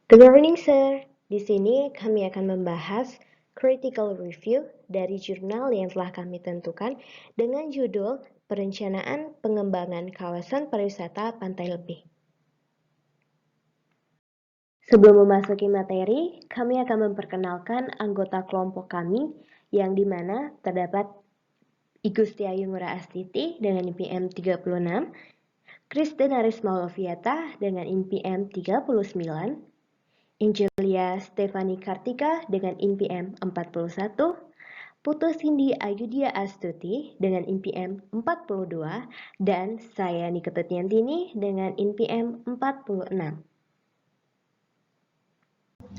Good morning, sir. Di sini kami akan membahas critical review dari jurnal yang telah kami tentukan dengan judul Perencanaan Pengembangan Kawasan Pariwisata Pantai Lebih. Sebelum memasuki materi, kami akan memperkenalkan anggota kelompok kami yang dimana terdapat Igusti Ayu Ngurah Astiti dengan NPM 36, Kristen Arismauloviata dengan NPM 39, Angelia Stefani Kartika dengan NPM 41, Putu Cindy Ayudhya Astuti dengan NPM 42, dan saya Niketut Yantini dengan NPM 46.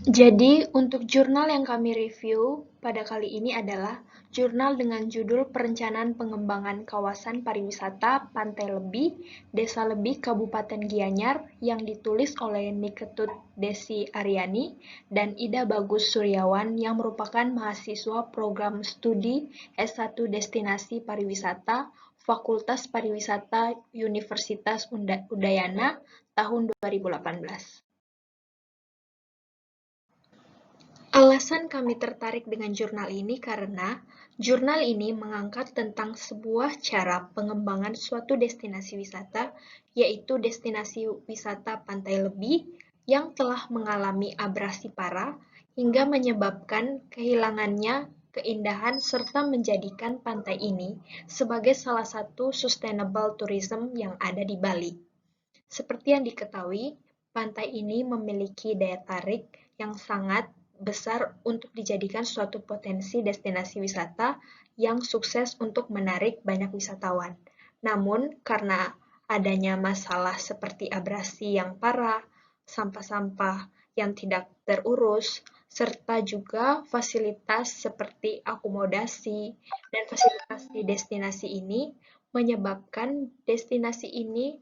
Jadi, untuk jurnal yang kami review pada kali ini adalah jurnal dengan judul Perencanaan Pengembangan Kawasan Pariwisata Pantai Lebih, Desa Lebih, Kabupaten Gianyar yang ditulis oleh Niketut Desi Aryani dan Ida Bagus Suryawan yang merupakan mahasiswa program studi S1 Destinasi Pariwisata Fakultas Pariwisata Universitas Udayana tahun 2018. Alasan kami tertarik dengan jurnal ini karena jurnal ini mengangkat tentang sebuah cara pengembangan suatu destinasi wisata, yaitu destinasi wisata Pantai Lebih yang telah mengalami abrasi parah hingga menyebabkan kehilangannya keindahan serta menjadikan pantai ini sebagai salah satu sustainable tourism yang ada di Bali. Seperti yang diketahui, pantai ini memiliki daya tarik yang sangat besar untuk dijadikan suatu potensi destinasi wisata yang sukses untuk menarik banyak wisatawan. Namun, karena adanya masalah seperti abrasi yang parah, sampah-sampah yang tidak terurus, serta juga fasilitas seperti akomodasi dan fasilitas di destinasi ini menyebabkan destinasi ini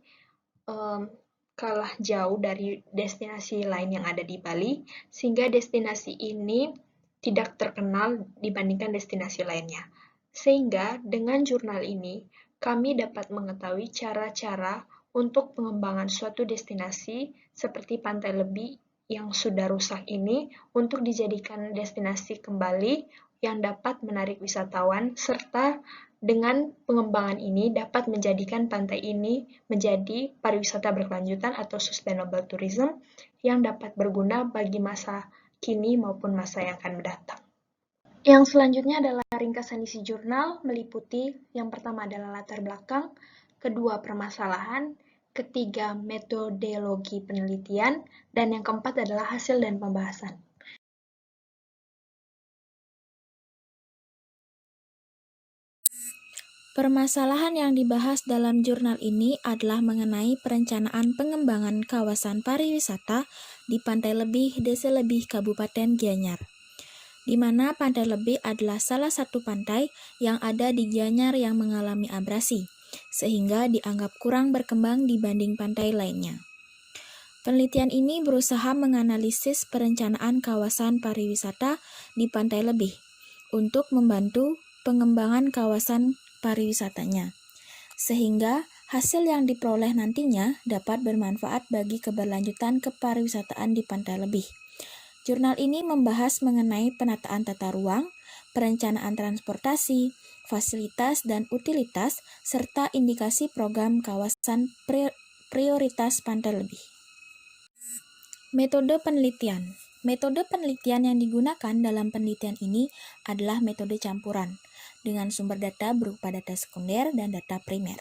kalah jauh dari destinasi lain yang ada di Bali, sehingga destinasi ini tidak terkenal dibandingkan destinasi lainnya. Sehingga dengan jurnal ini, kami dapat mengetahui cara-cara untuk pengembangan suatu destinasi seperti Pantai Lebih yang sudah rusak ini untuk dijadikan destinasi kembali yang dapat menarik wisatawan, serta dengan pengembangan ini dapat menjadikan pantai ini menjadi pariwisata berkelanjutan atau sustainable tourism yang dapat berguna bagi masa kini maupun masa yang akan mendatang. Yang selanjutnya adalah ringkasan isi jurnal, meliputi yang pertama adalah latar belakang, kedua permasalahan, ketiga metodologi penelitian, dan yang keempat adalah hasil dan pembahasan. Permasalahan yang dibahas dalam jurnal ini adalah mengenai perencanaan pengembangan kawasan pariwisata di Pantai Lebih, Desa Lebih, Kabupaten Gianyar, di mana Pantai Lebih adalah salah satu pantai yang ada di Gianyar yang mengalami abrasi, sehingga dianggap kurang berkembang dibanding pantai lainnya. Penelitian ini berusaha menganalisis perencanaan kawasan pariwisata di Pantai Lebih untuk membantu pengembangan kawasan pariwisatanya, sehingga hasil yang diperoleh nantinya dapat bermanfaat bagi keberlanjutan kepariwisataan di Pantai Lebih. Jurnal ini membahas mengenai penataan tata ruang, perencanaan transportasi, fasilitas dan utilitas, serta indikasi program kawasan prioritas Pantai Lebih. Metode penelitian. Metode penelitian yang digunakan dalam penelitian ini adalah metode campuran, dengan sumber data berupa data sekunder dan data primer.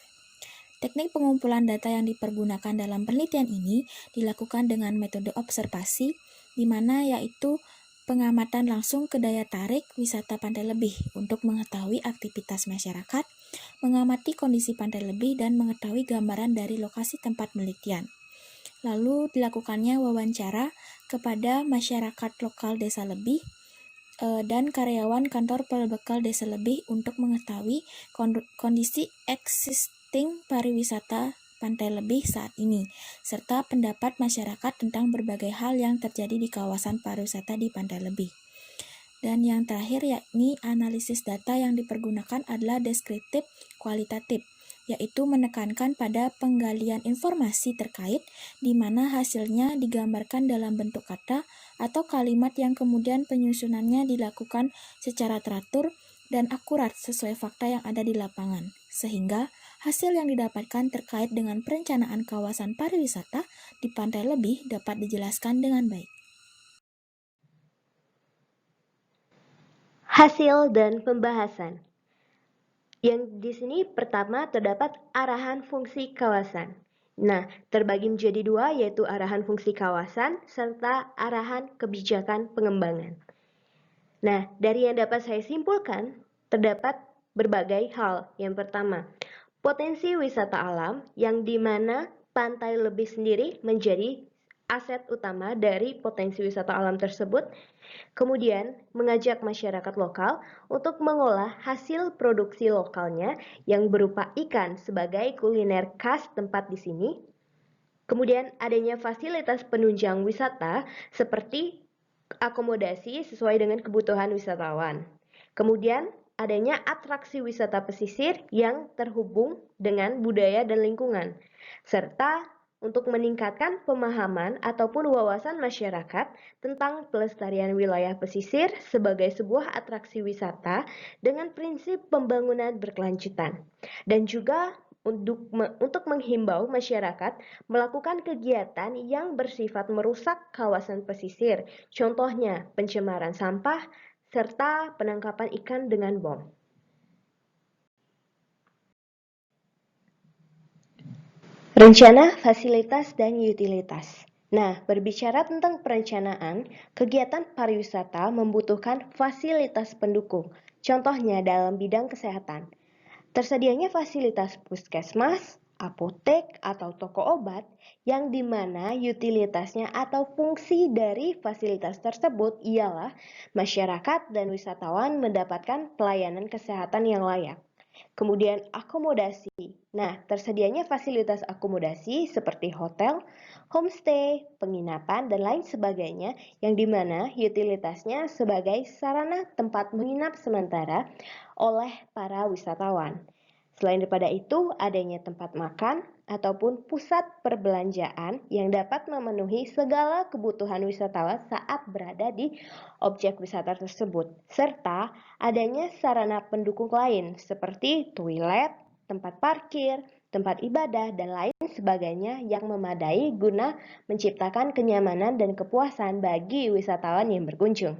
Teknik pengumpulan data yang dipergunakan dalam penelitian ini dilakukan dengan metode observasi, di mana yaitu pengamatan langsung ke daya tarik wisata Pantai Lebih untuk mengetahui aktivitas masyarakat, mengamati kondisi Pantai Lebih, dan mengetahui gambaran dari lokasi tempat penelitian. Lalu dilakukannya wawancara kepada masyarakat lokal Desa Lebih dan karyawan kantor perbekal Desa Lebih untuk mengetahui kondisi existing pariwisata Pantai Lebih saat ini, serta pendapat masyarakat tentang berbagai hal yang terjadi di kawasan pariwisata di Pantai Lebih. Dan yang terakhir yakni analisis data yang dipergunakan adalah deskriptif kualitatif, yaitu menekankan pada penggalian informasi terkait di mana hasilnya digambarkan dalam bentuk kata atau kalimat yang kemudian penyusunannya dilakukan secara teratur dan akurat sesuai fakta yang ada di lapangan, sehingga hasil yang didapatkan terkait dengan perencanaan kawasan pariwisata di Pantai Lebih dapat dijelaskan dengan baik. Hasil dan pembahasan. Yang di sini pertama terdapat arahan fungsi kawasan. Nah, terbagi menjadi dua, yaitu arahan fungsi kawasan serta arahan kebijakan pengembangan. Nah, dari yang dapat saya simpulkan, terdapat berbagai hal. Yang pertama, potensi wisata alam yang dimana Pantai Lebih sendiri menjadi aset utama dari potensi wisata alam tersebut. Kemudian, mengajak masyarakat lokal untuk mengolah hasil produksi lokalnya yang berupa ikan sebagai kuliner khas tempat di sini. Kemudian, adanya fasilitas penunjang wisata seperti akomodasi sesuai dengan kebutuhan wisatawan. Kemudian, adanya atraksi wisata pesisir yang terhubung dengan budaya dan lingkungan, serta untuk meningkatkan pemahaman ataupun wawasan masyarakat tentang pelestarian wilayah pesisir sebagai sebuah atraksi wisata dengan prinsip pembangunan berkelanjutan. Dan juga untuk menghimbau masyarakat melakukan kegiatan yang bersifat merusak kawasan pesisir, contohnya pencemaran sampah serta penangkapan ikan dengan bom. Rencana, fasilitas, dan utilitas. Nah, berbicara tentang perencanaan, kegiatan pariwisata membutuhkan fasilitas pendukung, contohnya dalam bidang kesehatan. Tersedianya fasilitas puskesmas, apotek, atau toko obat yang dimana utilitasnya atau fungsi dari fasilitas tersebut ialah masyarakat dan wisatawan mendapatkan pelayanan kesehatan yang layak. Kemudian akomodasi. Nah, tersedianya fasilitas akomodasi seperti hotel, homestay, penginapan, dan lain sebagainya yang dimana utilitasnya sebagai sarana tempat menginap sementara oleh para wisatawan. Selain daripada itu, adanya tempat makan ataupun pusat perbelanjaan yang dapat memenuhi segala kebutuhan wisatawan saat berada di objek wisata tersebut, serta adanya sarana pendukung lain seperti toilet, tempat parkir, tempat ibadah, dan lain sebagainya yang memadai guna menciptakan kenyamanan dan kepuasan bagi wisatawan yang berkunjung.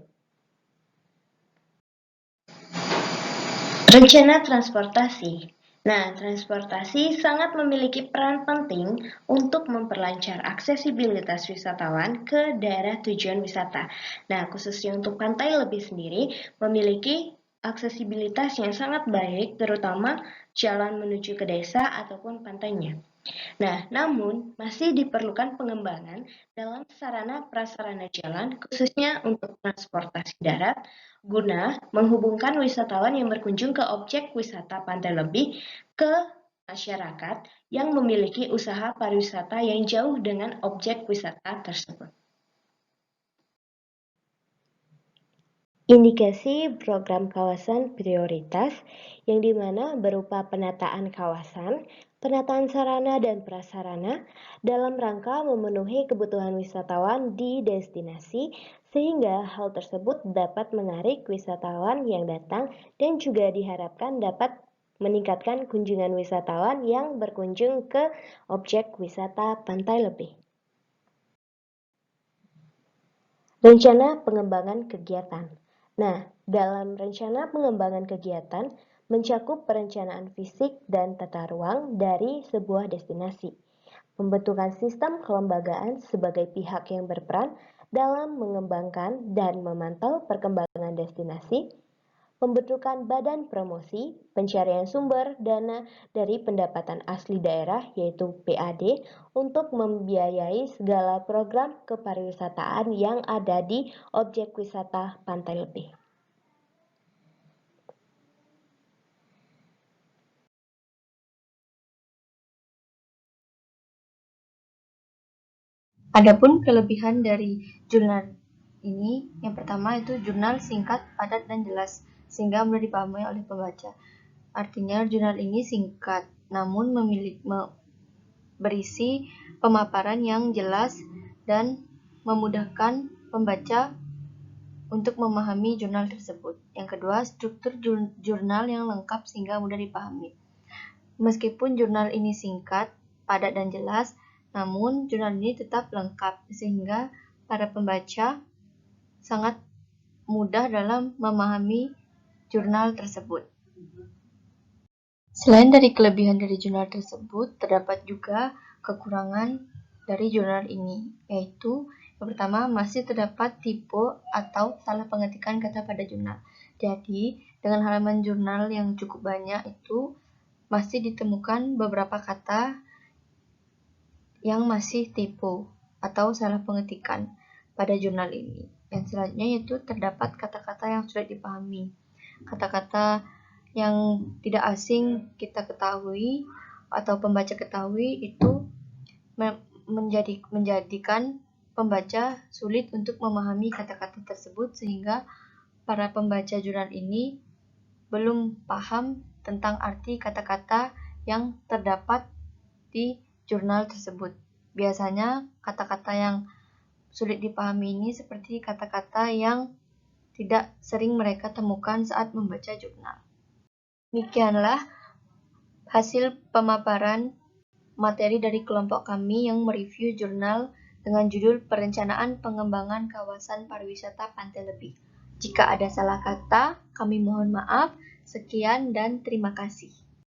Rencana transportasi. Nah, transportasi sangat memiliki peran penting untuk memperlancar aksesibilitas wisatawan ke daerah tujuan wisata. Nah, khususnya untuk Pantai Lebih sendiri memiliki aksesibilitas yang sangat baik, terutama jalan menuju ke desa ataupun pantainya. Nah, namun masih diperlukan pengembangan dalam sarana prasarana jalan, khususnya untuk transportasi darat, guna menghubungkan wisatawan yang berkunjung ke objek wisata Pantai Lebih ke masyarakat yang memiliki usaha pariwisata yang jauh dengan objek wisata tersebut. Indikasi program kawasan prioritas yang dimana berupa penataan kawasan, penataan sarana dan prasarana dalam rangka memenuhi kebutuhan wisatawan di destinasi sehingga hal tersebut dapat menarik wisatawan yang datang dan juga diharapkan dapat meningkatkan kunjungan wisatawan yang berkunjung ke objek wisata Pantai Lebih. Rencana pengembangan kegiatan. Nah, dalam rencana pengembangan kegiatan mencakup perencanaan fisik dan tata ruang dari sebuah destinasi, pembentukan sistem kelembagaan sebagai pihak yang berperan dalam mengembangkan dan memantau perkembangan destinasi, pembentukan badan promosi, pencarian sumber dana dari pendapatan asli daerah yaitu PAD untuk membiayai segala program kepariwisataan yang ada di objek wisata Pantai Lebih. Adapun kelebihan dari jurnal ini, yang pertama itu jurnal singkat, padat, dan jelas, sehingga mudah dipahami oleh pembaca. Artinya jurnal ini singkat namun berisi pemaparan yang jelas dan memudahkan pembaca untuk memahami jurnal tersebut. Yang kedua, struktur jurnal yang lengkap sehingga mudah dipahami. Meskipun jurnal ini singkat, padat dan jelas, namun jurnal ini tetap lengkap sehingga para pembaca sangat mudah dalam memahami jurnal tersebut. Selain dari kelebihan dari jurnal tersebut, terdapat juga kekurangan dari jurnal ini, yaitu yang pertama, masih terdapat typo atau salah pengetikan kata pada jurnal. Jadi, dengan halaman jurnal yang cukup banyak itu, masih ditemukan beberapa kata yang masih typo atau salah pengetikan pada jurnal ini. Yang selanjutnya yaitu terdapat kata-kata yang sulit dipahami. Kata-kata yang tidak asing kita ketahui atau pembaca ketahui itu menjadikan pembaca sulit untuk memahami kata-kata tersebut sehingga para pembaca jurnal ini belum paham tentang arti kata-kata yang terdapat di jurnal tersebut. Biasanya kata-kata yang sulit dipahami ini seperti kata-kata yang tidak sering mereka temukan saat membaca jurnal. Demikianlah hasil pemaparan materi dari kelompok kami yang mereview jurnal dengan judul Perencanaan Pengembangan Kawasan Pariwisata Pantai Lebih. Jika ada salah kata, kami mohon maaf. Sekian dan terima kasih.